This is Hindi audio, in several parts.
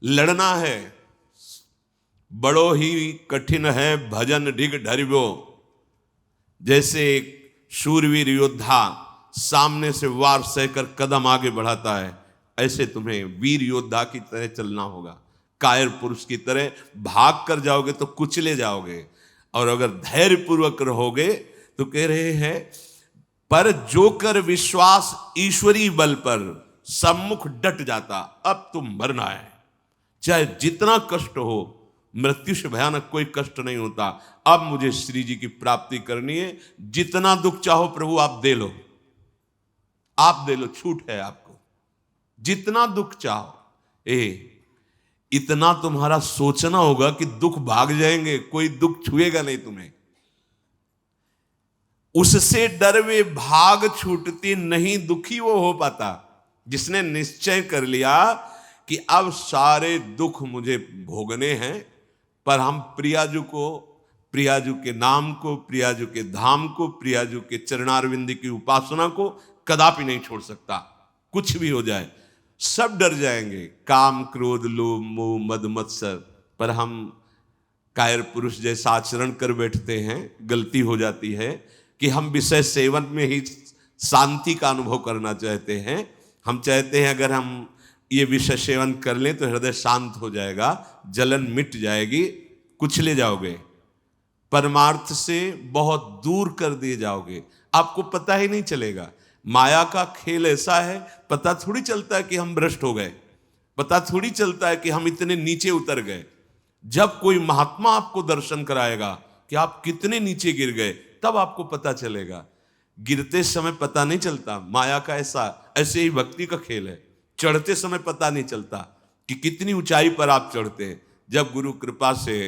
लड़ना है, बड़ो ही कठिन है भजन ढिग ढरिबो। जैसे एक शूरवीर योद्धा सामने से वार सहकर कदम आगे बढ़ाता है, ऐसे तुम्हें वीर योद्धा की तरह चलना होगा। कायर पुरुष की तरह भाग कर जाओगे तो कुचले जाओगे, और अगर धैर्य पूर्वक रहोगे तो कह रहे हैं पर जो कर विश्वास ईश्वरी बल पर सम्मुख डट जाता। अब तुम मरना है, चाहे जितना कष्ट हो, मृत्यु से भयानक कोई कष्ट नहीं होता। अब मुझे श्री जी की प्राप्ति करनी है, जितना दुख चाहो प्रभु आप दे लो, आप दे लो, छूट है आपको, जितना दुख चाहो। इतना तुम्हारा सोचना होगा कि दुख भाग जाएंगे, कोई दुख छुएगा नहीं तुम्हें। उससे डर वे भाग छूटती नहीं, दुखी वो हो पाता जिसने निश्चय कर लिया कि अब सारे दुख मुझे भोगने हैं, पर हम प्रियाजू को, प्रियाजू के नाम को, प्रियाजू के धाम को, प्रियाजू के चरणारविंद की उपासना को कदापि नहीं छोड़ सकता। कुछ भी हो जाए सब डर जाएंगे, काम क्रोध लोभ मोह मद मत्सर, पर हम कायर पुरुष जैसा आचरण कर बैठते हैं। गलती हो जाती है कि हम विषय सेवन में ही शांति का अनुभव करना चाहते हैं। हम चाहते हैं अगर हम ये विषय सेवन कर लें तो हृदय शांत हो जाएगा, जलन मिट जाएगी, कुचले जाओगे, परमार्थ से बहुत दूर कर दिए जाओगे, आपको पता ही नहीं चलेगा। माया का खेल ऐसा है, पता थोड़ी चलता है कि हम भ्रष्ट हो गए, पता थोड़ी चलता है कि हम इतने नीचे उतर गए। जब कोई महात्मा आपको दर्शन कराएगा कि आप कितने नीचे गिर गए, तब आपको पता चलेगा। गिरते समय पता नहीं चलता, माया का ऐसे ही भक्ति का खेल है। चढ़ते समय पता नहीं चलता कि कितनी ऊंचाई पर आप चढ़ते हैं। जब गुरु कृपा से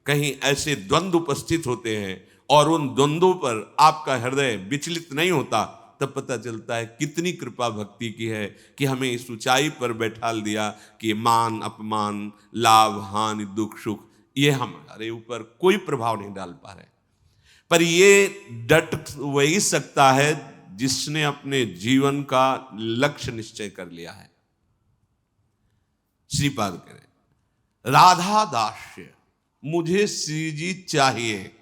कहीं ऐसे द्वंद्व उपस्थित होते हैं और उन द्वंद्वों पर आपका हृदय विचलित नहीं होता, तब पता चलता है कितनी कृपा भक्ति की है कि हमें इस ऊंचाई पर बैठाल दिया कि मान अपमान लाभ हानि दुख सुख ये हमारे ऊपर कोई प्रभाव नहीं डाल पा रहे। पर ये डट वही सकता है जिसने अपने जीवन का लक्ष्य निश्चय कर लिया है। श्रीपाद कह रहे राधा दास्य, मुझे श्री जी चाहिए।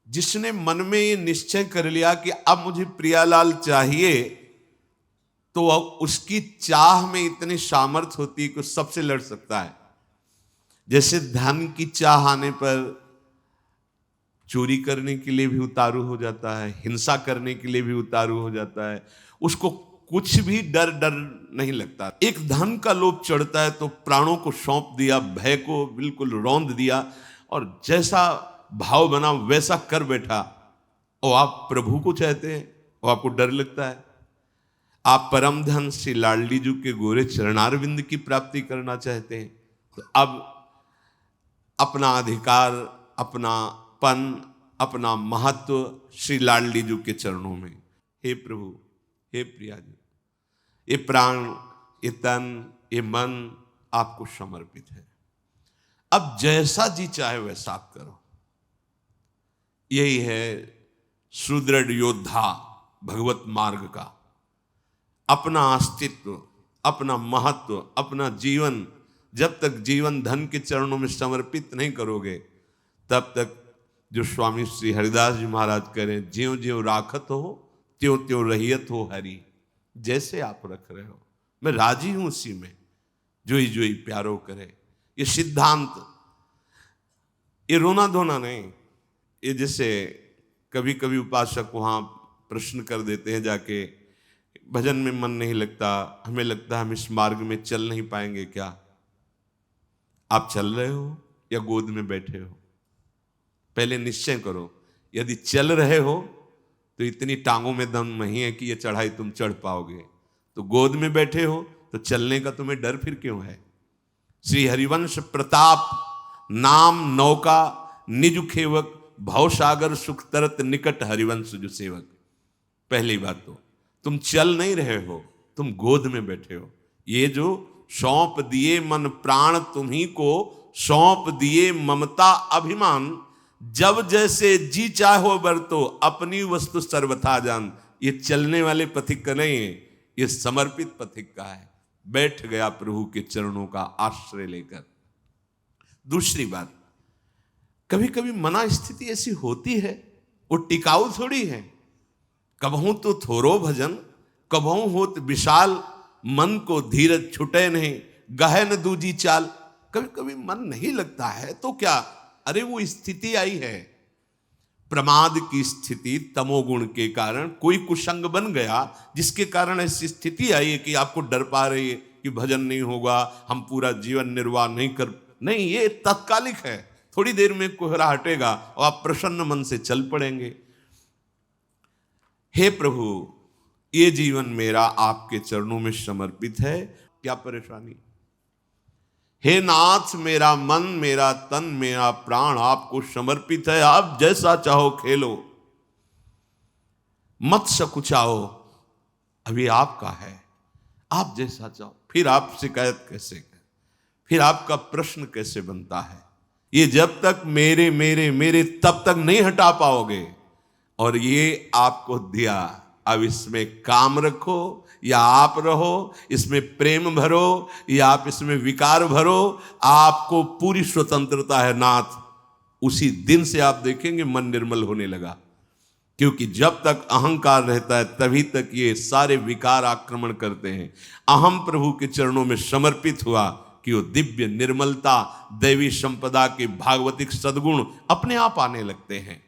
जिसने मन में ये निश्चय कर लिया कि अब मुझे प्रियालाल चाहिए, तो उसकी चाह में इतनी सामर्थ्य होती है कि सबसे लड़ सकता है। जैसे धन की चाह आने पर चोरी करने के लिए भी उतारू हो जाता है, हिंसा करने के लिए भी उतारू हो जाता है, उसको कुछ भी डर नहीं लगता। एक धन का लोभ चढ़ता है तो प्राणों को सौंप दिया, भय को बिल्कुल रौंद दिया, और जैसा भाव बना वैसा कर बैठा। और आप प्रभु को चाहते हैं और आपको डर लगता है। आप परम धन श्री लाडली जी के गोरे चरणारविंद की प्राप्ति करना चाहते हैं, तो अब अपना अधिकार, अपना पन, अपना महत्व श्री लाडली जी के चरणों में। हे प्रभु, हे प्रिया जी, ये प्राण, ये तन, ये मन आपको समर्पित है। अब जैसा जी चाहे वैसा आप करो। यही है सुदृढ़ योद्धा भगवत मार्ग का। अपना अस्तित्व, अपना महत्व, अपना जीवन जब तक जीवन धन के चरणों में समर्पित नहीं करोगे, तब तक जो स्वामी श्री हरिदास जी महाराज करें, ज्यों ज्यों राखत हो त्यों त्यों रहियत हो हरि। जैसे आप रख रहे हो मैं राजी हूं उसी में, जोई जोई प्यारो करे। ये सिद्धांत, ये रोना धोना नहीं। ये जैसे कभी कभी उपासक वहां प्रश्न कर देते हैं जाके, भजन में मन नहीं लगता, हमें लगता है हम इस मार्ग में चल नहीं पाएंगे। क्या आप चल रहे हो या गोद में बैठे हो? पहले निश्चय करो। यदि चल रहे हो तो इतनी टांगों में दम नहीं है कि ये चढ़ाई तुम चढ़ पाओगे। तो गोद में बैठे हो तो चलने का तुम्हें डर फिर क्यों है? श्री हरिवंश प्रताप नाम नौका निज खेवक, भवसागर सुख तरत निकट हरिवंश जो सेवक। पहली बात तो तुम चल नहीं रहे हो, तुम गोद में बैठे हो। ये जो सौंप दिए मन प्राण तुम्ही को, सौंप दिए ममता अभिमान, जब जैसे जी चाहो बरतो अपनी वस्तु सर्वथा जान। ये चलने वाले पथिक नहीं है, ये समर्पित पथिक का है। बैठ गया प्रभु के चरणों का आश्रय लेकर। दूसरी बात, कभी कभी मना स्थिति ऐसी होती है, वो टिकाऊ थोड़ी है। कबहू तो थोरो भजन, कबहू होत विशाल, मन को धीरज छुटे नहीं, गहन दूजी चाल। कभी कभी मन नहीं लगता है तो क्या, अरे वो स्थिति आई है, प्रमाद की स्थिति, तमोगुण के कारण कोई कुसंग बन गया, जिसके कारण ऐसी स्थिति आई है कि आपको डर पा रही है कि भजन नहीं होगा, हम पूरा जीवन निर्वाह नहीं, ये तात्कालिक है, थोड़ी देर में कोहरा हटेगा और आप प्रसन्न मन से चल पड़ेंगे। हे प्रभु, ये जीवन मेरा आपके चरणों में समर्पित है, क्या परेशानी। हे नाथ, मेरा मन, मेरा तन, मेरा प्राण आपको समर्पित है, आप जैसा चाहो खेलो, मत सकुचाओ, अभी आपका है, आप जैसा चाहो। फिर आप शिकायत कैसे करें, फिर आपका प्रश्न कैसे बनता है। ये जब तक मेरे मेरे मेरे तब तक नहीं हटा पाओगे। और ये आपको दिया, अब इसमें काम रखो या आप रहो, इसमें प्रेम भरो या आप इसमें विकार भरो, आपको पूरी स्वतंत्रता है नाथ। उसी दिन से आप देखेंगे मन निर्मल होने लगा, क्योंकि जब तक अहंकार रहता है तभी तक ये सारे विकार आक्रमण करते हैं। अहम प्रभु के चरणों में समर्पित हुआ कि वो दिव्य निर्मलता, दैवी संपदा के भागवतिक सद्गुण अपने आप आने लगते हैं।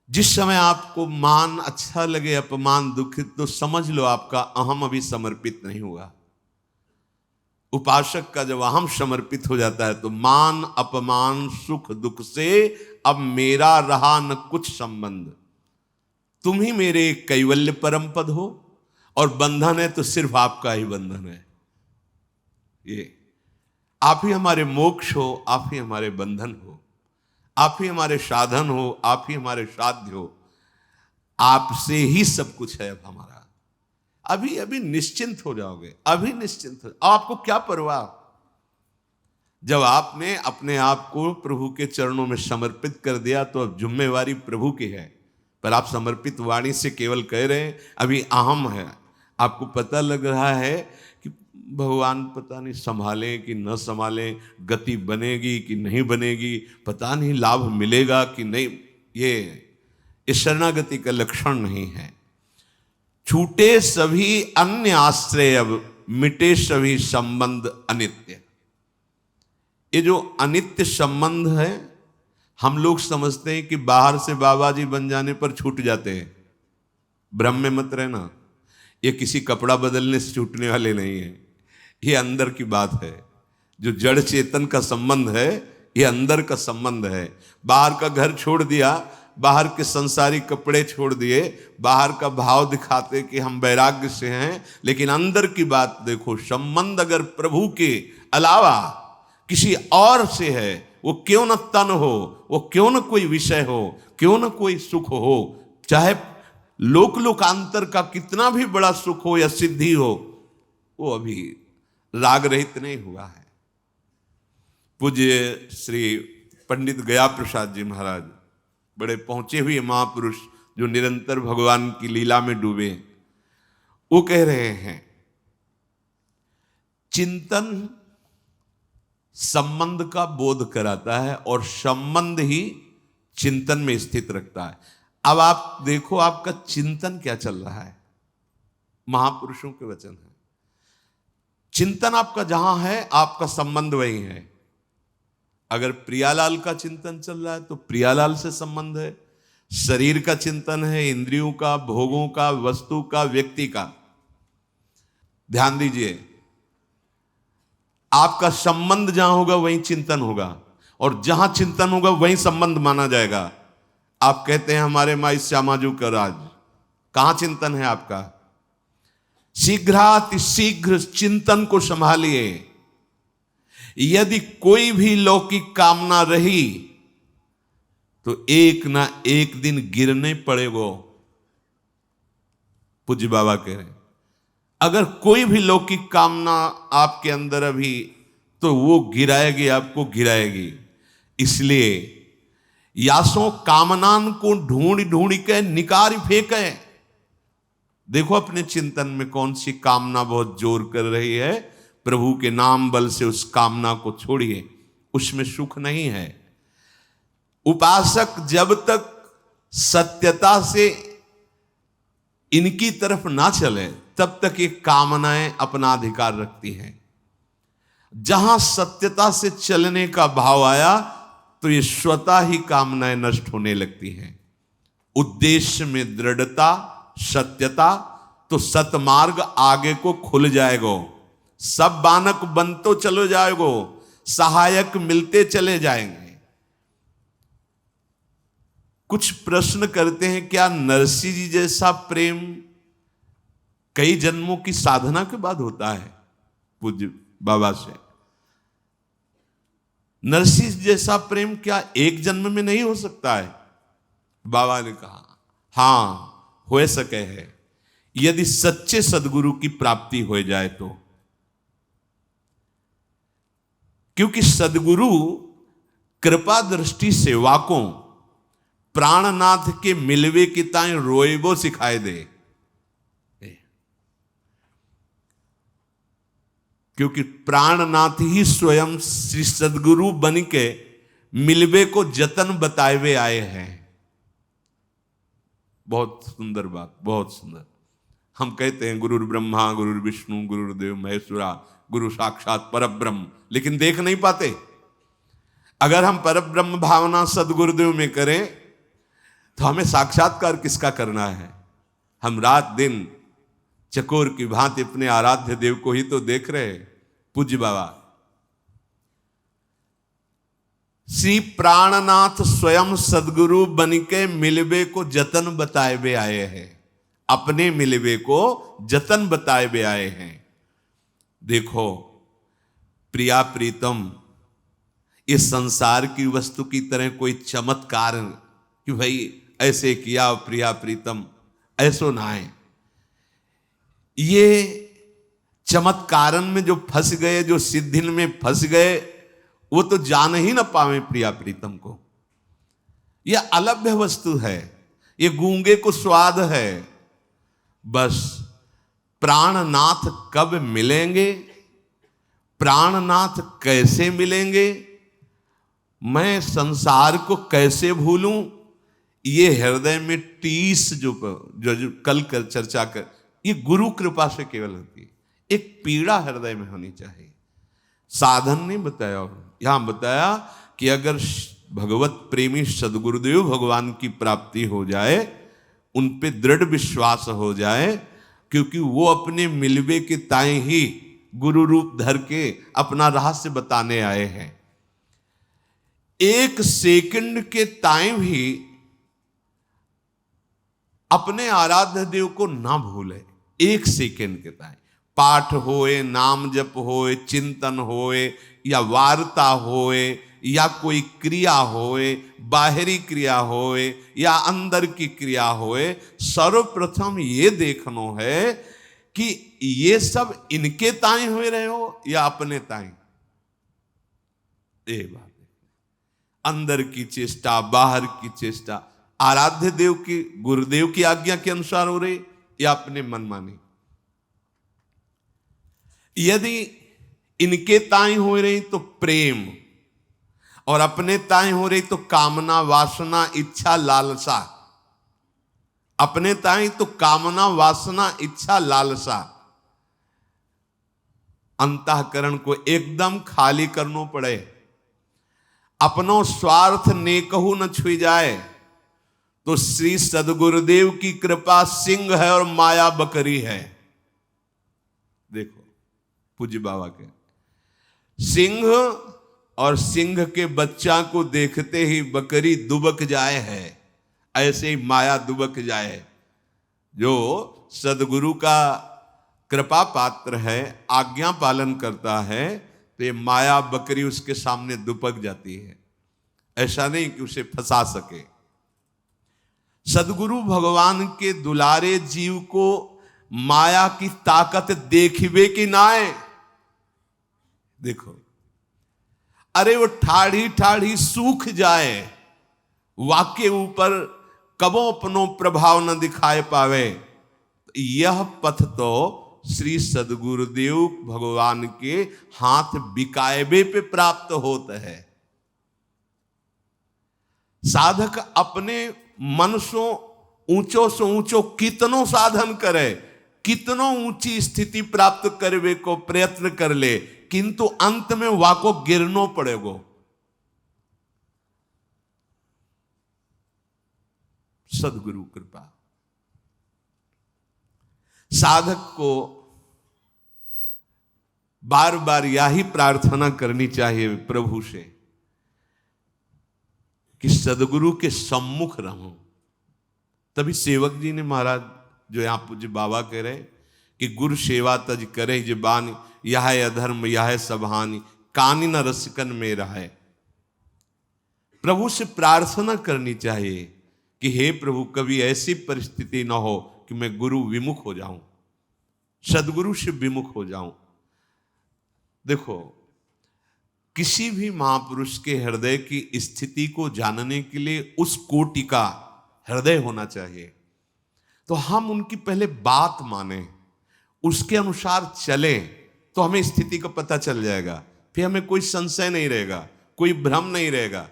जिस समय आपको मान अच्छा लगे, अपमान दुखित, तो समझ लो आपका अहम अभी समर्पित नहीं हुआ। उपासक का जब अहम समर्पित हो जाता है तो मान अपमान सुख दुख से अब मेरा रहा न कुछ संबंध, तुम ही मेरे कैवल्य परम पद हो, और बंधन है तो सिर्फ आपका ही बंधन है। ये आप ही हमारे मोक्ष हो, आप ही हमारे बंधन हो, आप ही हमारे साधन हो, आप ही हमारे साध्य हो, आपसे ही सब कुछ है अब हमारा। अभी अभी निश्चिंत हो जाओगे, अभी निश्चिंत हो, आपको क्या परवाह। जब आपने अपने आप को प्रभु के चरणों में समर्पित कर दिया तो अब जिम्मेवारी प्रभु की है। पर आप समर्पित वाणी से केवल कह रहे हैं, अभी अहम है, आपको पता लग रहा है कि भगवान पता नहीं संभालें कि न संभालें, गति बनेगी कि नहीं बनेगी, पता नहीं लाभ मिलेगा कि नहीं। ये शरणागति का लक्षण नहीं है। छूटे सभी अन्य आश्रय, अब मिटे सभी संबंध अनित्य। ये जो अनित्य संबंध है, हम लोग समझते हैं कि बाहर से बाबा जी बन जाने पर छूट जाते हैं। भ्रम में मत रहना, ये किसी कपड़ा बदलने से छूटने वाले नहीं है, ये अंदर की बात है। जो जड़ चेतन का संबंध है, ये अंदर का संबंध है। बाहर का घर छोड़ दिया, बाहर के संसारिक कपड़े छोड़ दिए, बाहर का भाव दिखाते कि हम वैराग्य से हैं, लेकिन अंदर की बात देखो। संबंध अगर प्रभु के अलावा किसी और से है, वो क्यों न तन हो, वो क्यों न कोई विषय हो, क्यों न कोई सुख हो, चाहे लोक लोकांतर का कितना भी बड़ा सुख हो या सिद्धि हो, वो अभी राग रहित नहीं हुआ है। पूज्य श्री पंडित गया प्रसाद जी महाराज, बड़े पहुंचे हुए महापुरुष जो निरंतर भगवान की लीला में डूबे, वो कह रहे हैं चिंतन संबंध का बोध कराता है और संबंध ही चिंतन में स्थित रखता है। अब आप देखो आपका चिंतन क्या चल रहा है, महापुरुषों के वचन है। चिंतन आपका जहां है, आपका संबंध वही है। अगर प्रियालाल का चिंतन चल रहा है तो प्रियालाल से संबंध है। शरीर का चिंतन है, इंद्रियों का, भोगों का, वस्तु का, व्यक्ति का। ध्यान दीजिए, आपका संबंध जहां होगा वहीं चिंतन होगा, और जहां चिंतन होगा वहीं संबंध माना जाएगा। आप कहते हैं हमारे माई श्यामाजू का राज, कहां चिंतन है आपका? शीघ्रातिशीघ्र चिंतन को संभालिए। यदि कोई भी लौकिक कामना रही तो एक ना एक दिन गिरने पड़ेगो। पूज्य बाबा कह रहे हैं, अगर कोई भी लौकिक कामना आपके अंदर अभी, तो वो गिराएगी, आपको गिराएगी। इसलिए यासों कामनान को ढूंढ ढूंढ के निकार फेंके, देखो अपने चिंतन में कौन सी कामना बहुत जोर कर रही है, प्रभु के नाम बल से उस कामना को छोड़िए, उसमें सुख नहीं है। उपासक जब तक सत्यता से इनकी तरफ ना चले तब तक ये कामनाएं अपना अधिकार रखती हैं। जहां सत्यता से चलने का भाव आया तो ये स्वतः ही कामनाएं नष्ट होने लगती हैं। उद्देश्य में दृढ़ता, सत्यता, तो सतमार्ग आगे को खुल जाएगो। सब बानक बनतो चलो जाएगो, सहायक मिलते चले जाएंगे। कुछ प्रश्न करते हैं, क्या नरसिंह जी जैसा प्रेम कई जन्मों की साधना के बाद होता है? पूज्य बाबा से, नरसिंह जैसा प्रेम क्या एक जन्म में नहीं हो सकता है? बाबा ने कहा हां, हो सके है, यदि सच्चे सदगुरु की प्राप्ति हो जाए तो। क्योंकि सदगुरु कृपा दृष्टि सेवाकों प्राणनाथ के मिलवे की ताई रोएबो सिखाए दे। क्योंकि प्राणनाथ ही स्वयं श्री सदगुरु बन के मिलवे को जतन बताए हुए आए हैं। बहुत सुंदर बात, बहुत सुंदर। हम कहते हैं गुरुर ब्रह्मा गुरुर विष्णु गुरुर्देव महेश्वरा, गुरु साक्षात परब्रह्म, लेकिन देख नहीं पाते। अगर हम परब्रह्म भावना सदगुरुदेव में करें तो हमें साक्षात्कार किसका करना है? हम रात दिन चकोर की भांति अपने आराध्य देव को ही तो देख रहे। पूज्य बाबा श्री प्राणनाथ स्वयं सदगुरु बनके मिलवे को जतन बताए हुए आए हैं। अपने मिलवे को जतन बताए हुए आए हैं। देखो प्रिया प्रीतम, इस संसार की वस्तु की तरह कोई चमत्कार कि भाई ऐसे किया प्रिया प्रीतम, ऐसो ना है। ये चमत्कारन में जो फंस गए, जो सिद्धिन में फंस गए, वो तो जान ही ना पावे प्रिया प्रीतम को। यह अलभ्य वस्तु है, ये गूंगे को स्वाद है। बस प्राणनाथ कब मिलेंगे, प्राणनाथ कैसे मिलेंगे, मैं संसार को कैसे भूलूं, ये हृदय में टीस जो कल कर चर्चा कर, ये गुरु कृपा से केवल होती है। एक पीड़ा हृदय में होनी चाहिए। साधन नहीं बताया, यहां बताया कि अगर भगवत प्रेमी सदगुरुदेव भगवान की प्राप्ति हो जाए, उन पे दृढ़ विश्वास हो जाए, क्योंकि वो अपने मिलवे के ताए ही गुरु रूप धर के अपना रहस्य बताने आए हैं। एक सेकंड के टाइम ही अपने आराध्य देव को ना भूले। एक सेकंड के टाइम पाठ होए, नाम जप होए, चिंतन होए, या वार्ता होए, या कोई क्रिया होए, बाहरी क्रिया होए या अंदर की क्रिया होए, सर्वप्रथम ये देखना है कि ये सब इनके ताई हुए रहे हो या अपने ताई। ये बात अंदर की चेष्टा, बाहर की चेष्टा आराध्य देव की, गुरुदेव की आज्ञा के अनुसार हो रही या अपने मनमानी। यदि इनके ताई हो रही तो प्रेम, और अपने ताई हो रही तो कामना, वासना, इच्छा, लालसा। अपने ताई तो कामना, वासना, इच्छा, लालसा। अंतःकरण को एकदम खाली करना पड़े। अपनो स्वार्थ नेकहु न छुई जाए तो श्री सदगुरुदेव की कृपा सिंह है और माया बकरी है। देखो पूज्य बाबा के सिंह और सिंह के बच्चा को देखते ही बकरी दुबक जाए है, ऐसे ही माया दुबक जाए। जो सदगुरु का कृपा पात्र है, आज्ञा पालन करता है, तो ये माया बकरी उसके सामने दुबक जाती है। ऐसा नहीं कि उसे फंसा सके। सदगुरु भगवान के दुलारे जीव को माया की ताकत देखिबे कि नाए। देखो अरे वो ठाढ़ी ठाढ़ी सूख जाए, वाके ऊपर कबो अपनो प्रभाव न दिखाए पावे, यह पथ तो श्री सदगुरुदेव भगवान के हाथ बिकायबे पे प्राप्त होता है। साधक अपने मन सो ऊंचो कितनो साधन करे, कितनो ऊंची स्थिति प्राप्त करवे को प्रयत्न कर ले, किंतु अंत में वाको गिरनो पड़ेगो। सदगुरु कृपा। साधक को बार बार यही प्रार्थना करनी चाहिए प्रभु से कि सदगुरु के सम्मुख रहूं। तभी सेवक जी ने महाराज जो यहां पूज्य बाबा कह रहे कि गुरु सेवा तज करे जबानी, यह अधर्म यह सबहानी, कानी न रसिकन में रहे। प्रभु से प्रार्थना करनी चाहिए कि हे प्रभु, कभी ऐसी परिस्थिति न हो कि मैं गुरु विमुख हो जाऊं, सदगुरु से विमुख हो जाऊं। देखो, किसी भी महापुरुष के हृदय की स्थिति को जानने के लिए उस कोटि का हृदय होना चाहिए। तो हम उनकी पहले बात माने, उसके अनुसार चले, तो हमें स्थिति का पता चल जाएगा। फिर हमें कोई संशय नहीं रहेगा, कोई भ्रम नहीं रहेगा।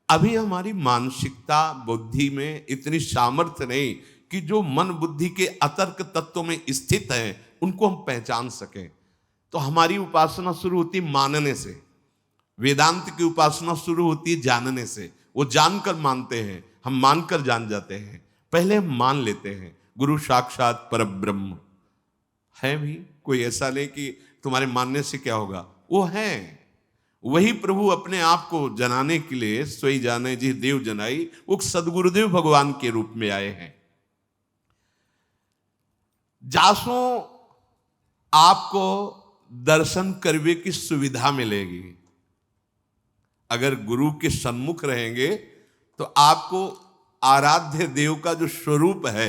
अभी हमारी मानसिकता बुद्धि में इतनी सामर्थ्य नहीं कि जो मन बुद्धि के अतर्क तत्वों में स्थित है उनको हम पहचान सकें। तो हमारी उपासना शुरू होती मानने से, वेदांत की उपासना शुरू होती है जानने से। वो जानकर मानते हैं, हम मानकर जान जाते हैं। पहले हम मान लेते हैं गुरु साक्षात परब्रह्म है। भी कोई ऐसा नहीं कि तुम्हारे मानने से क्या होगा, वो है। वही प्रभु अपने आप को जनाने के लिए सोई जाने जी देव जनाई, वो सदगुरुदेव भगवान के रूप में आए हैं। जासो आपको दर्शन करने की सुविधा मिलेगी। अगर गुरु के सन्मुख रहेंगे तो आपको आराध्य देव का जो स्वरूप है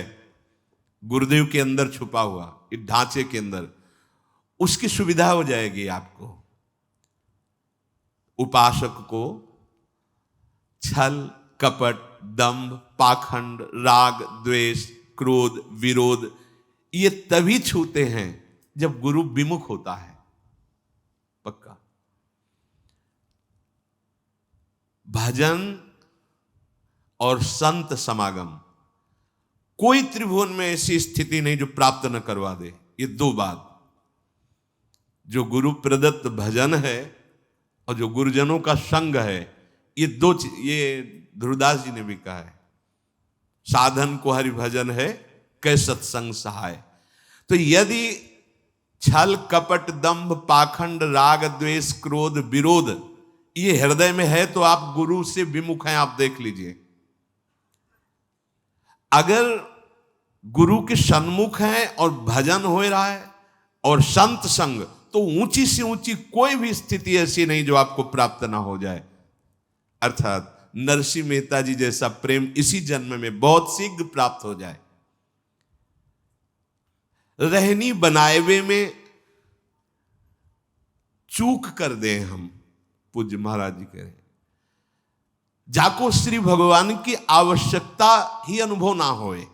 गुरुदेव के अंदर छुपा हुआ, इस ढांचे के अंदर, उसकी सुविधा हो जाएगी आपको। उपासक को छल कपट दंभ पाखंड राग द्वेष क्रोध विरोध ये तभी छूते हैं जब गुरु विमुख होता है। पक्का। भजन और संत समागम, कोई त्रिभुवन में ऐसी स्थिति नहीं जो प्राप्त न करवा दे। ये दो बात, जो गुरु प्रदत्त भजन है और जो गुरुजनों का संग है, ये दो, ये ध्रुवदास जी ने भी कहा है, साधन को हरि भजन है कै सत्संग सहाय। तो यदि छल कपट दंभ पाखंड राग द्वेष क्रोध विरोध ये हृदय में है तो आप गुरु से विमुख हैं। आप देख लीजिए, अगर गुरु के सन्मुख हैं और भजन हो रहा है और संत संग, तो ऊंची से ऊंची कोई भी स्थिति ऐसी नहीं जो आपको प्राप्त ना हो जाए। अर्थात नरसिंह मेहता जी जैसा प्रेम इसी जन्म में बहुत शीघ्र प्राप्त हो जाए। रहनी बनाएवे में चूक कर दें हम, पूज्य महाराज जी कह रहे हैं, जाको श्री भगवान की आवश्यकता ही अनुभव ना होए।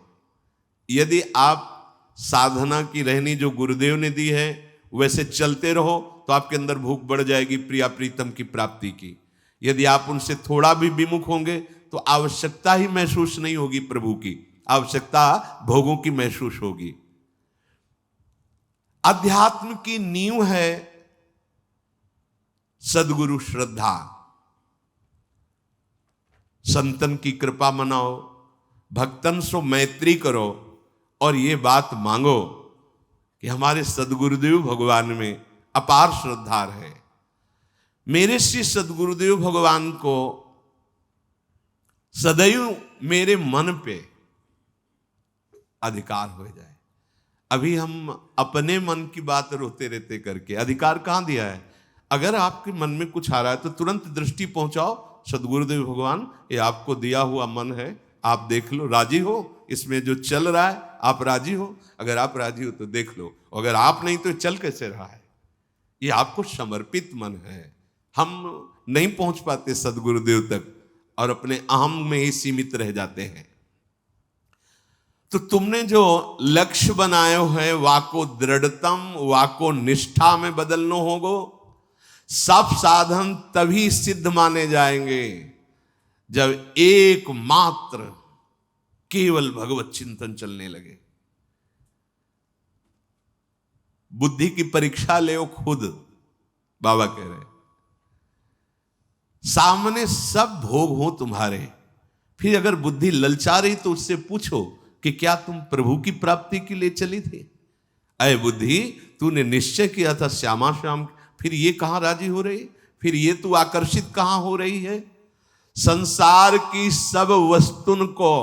यदि आप साधना की रहनी जो गुरुदेव ने दी है वैसे चलते रहो तो आपके अंदर भूख बढ़ जाएगी प्रिया प्रीतम की प्राप्ति की। यदि आप उनसे थोड़ा भी विमुख होंगे तो आवश्यकता ही महसूस नहीं होगी प्रभु की, आवश्यकता भोगों की महसूस होगी। अध्यात्म की नींव है सदगुरु श्रद्धा। संतन की कृपा मनाओ, भक्तन सो मैत्री करो और ये बात मांगो कि हमारे सदगुरुदेव भगवान में अपार श्रद्धा है। मेरे श्री सदगुरुदेव भगवान को सदैव मेरे मन पे अधिकार हो जाए। अभी हम अपने मन की बात रोते रहते करके अधिकार कहां दिया है। अगर आपके मन में कुछ आ रहा है तो तुरंत दृष्टि पहुंचाओ, सदगुरुदेव भगवान ये आपको दिया हुआ मन है, आप देख लो, राजी हो इसमें जो चल रहा है, आप राजी हो? अगर आप राजी हो तो देख लो, अगर आप नहीं तो चल कैसे रहा है। ये आपको समर्पित मन है। हम नहीं पहुंच पाते सदगुरुदेव तक और अपने अहम में ही सीमित रह जाते हैं। तो तुमने जो लक्ष्य बनायो है वाको दृढ़तम वाको निष्ठा में बदलनो होगो। सब साधन तभी सिद्ध माने जाएंगे जब एकमात्र केवल भगवत चिंतन चलने लगे। बुद्धि की परीक्षा ले खुद, बाबा कह रहे सामने सब भोग हो तुम्हारे, फिर अगर बुद्धि ललचा रही तो उससे पूछो कि क्या तुम प्रभु की प्राप्ति के लिए चली थी? अय बुद्धि, तूने निश्चय किया था श्यामा श्याम, फिर ये कहां राजी हो रही, फिर ये तू आकर्षित कहां हो रही है? संसार की सब वस्तुन को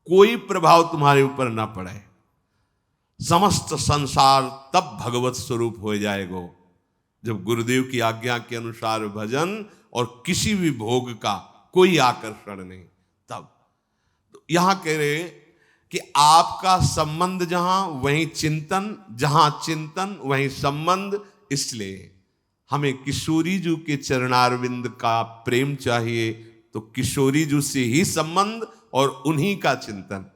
कोई प्रभाव तुम्हारे ऊपर ना पड़े, समस्त संसार तब भगवत स्वरूप हो जाएगा जब गुरुदेव की आज्ञा के अनुसार भजन और किसी भी भोग का कोई आकर्षण नहीं। तब तो यहां कह रहे कि आपका संबंध जहां वहीं चिंतन, जहां चिंतन वहीं संबंध। इसलिए हमें किशोरी जी के चरणारविंद का प्रेम चाहिए, तो किशोरी जी से ही संबंध और उन्हीं का चिंतन।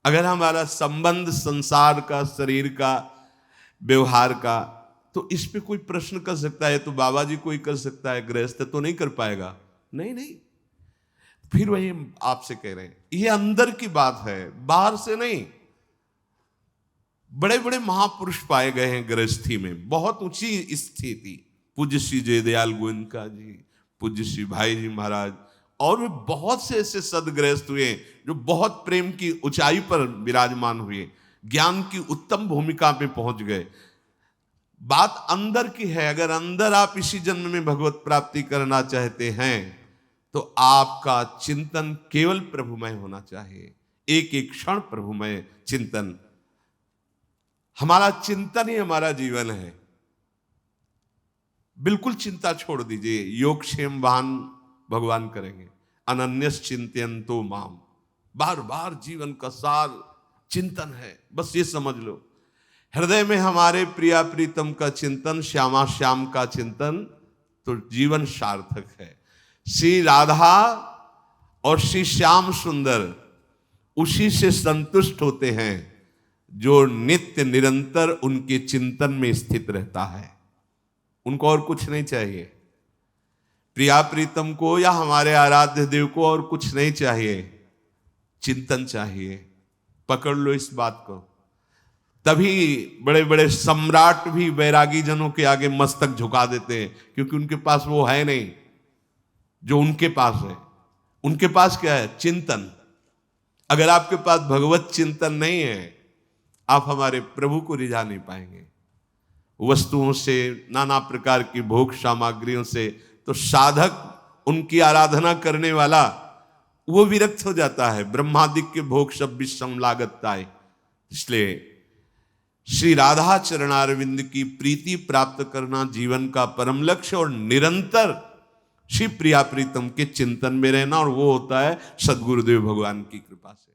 अगर हमारा संबंध संसार का, शरीर का, व्यवहार का, तो इस पे कोई प्रश्न कर सकता है तो बाबा जी कोई कर सकता है, गृहस्थ तो नहीं कर पाएगा। नहीं, फिर वही आपसे कह रहे हैं, ये अंदर की बात है, बाहर से नहीं। बड़े बड़े महापुरुष पाए गए हैं गृहस्थी में, बहुत ऊंची स्थिति। पूज्य श्री जयदयाल गोयनका जी, पूज्य श्री भाई जी महाराज, और भी बहुत से ऐसे सदगृहस्थ हुए जो बहुत प्रेम की ऊंचाई पर विराजमान हुए, ज्ञान की उत्तम भूमिका पे पहुंच गए। बात अंदर की है। अगर अंदर आप इसी जन्म में भगवत प्राप्ति करना चाहते हैं तो आपका चिंतन केवल प्रभुमय होना चाहिए, एक एक क्षण प्रभुमय चिंतन। हमारा चिंतन ही हमारा जीवन है। बिल्कुल चिंता छोड़ दीजिए, योगक्षेमवान भगवान करेंगे। अनन्यस चिंतयन्तो माम, बार बार जीवन का सार चिंतन है, बस ये समझ लो। हृदय में हमारे प्रिया प्रीतम का चिंतन, श्यामा श्याम का चिंतन, तो जीवन सार्थक है। श्री राधा और श्री श्याम सुंदर उसी से संतुष्ट होते हैं जो नित्य निरंतर उनके चिंतन में स्थित रहता है। उनको और कुछ नहीं चाहिए, प्रिया प्रीतम को या हमारे आराध्य देव को और कुछ नहीं चाहिए, चिंतन चाहिए। पकड़ लो इस बात को। तभी बड़े बड़े सम्राट भी वैरागी जनों के आगे मस्तक झुका देते हैं, क्योंकि उनके पास वो है नहीं जो उनके पास है। उनके पास क्या है? चिंतन। अगर आपके पास भगवत चिंतन नहीं है, आप हमारे प्रभु को रिझा नहीं पाएंगे। वस्तुओं से, नाना प्रकार की भोग सामग्रियों से तो साधक, उनकी आराधना करने वाला, वो विरक्त हो जाता है। ब्रह्मादिक के भोग सब विषम लागताय। इसलिए श्री राधा चरणारविंद की प्रीति प्राप्त करना जीवन का परम लक्ष्य, और निरंतर श्री प्रिया प्रीतम के चिंतन में रहना, और वो होता है सद्गुरुदेव भगवान की कृपा से।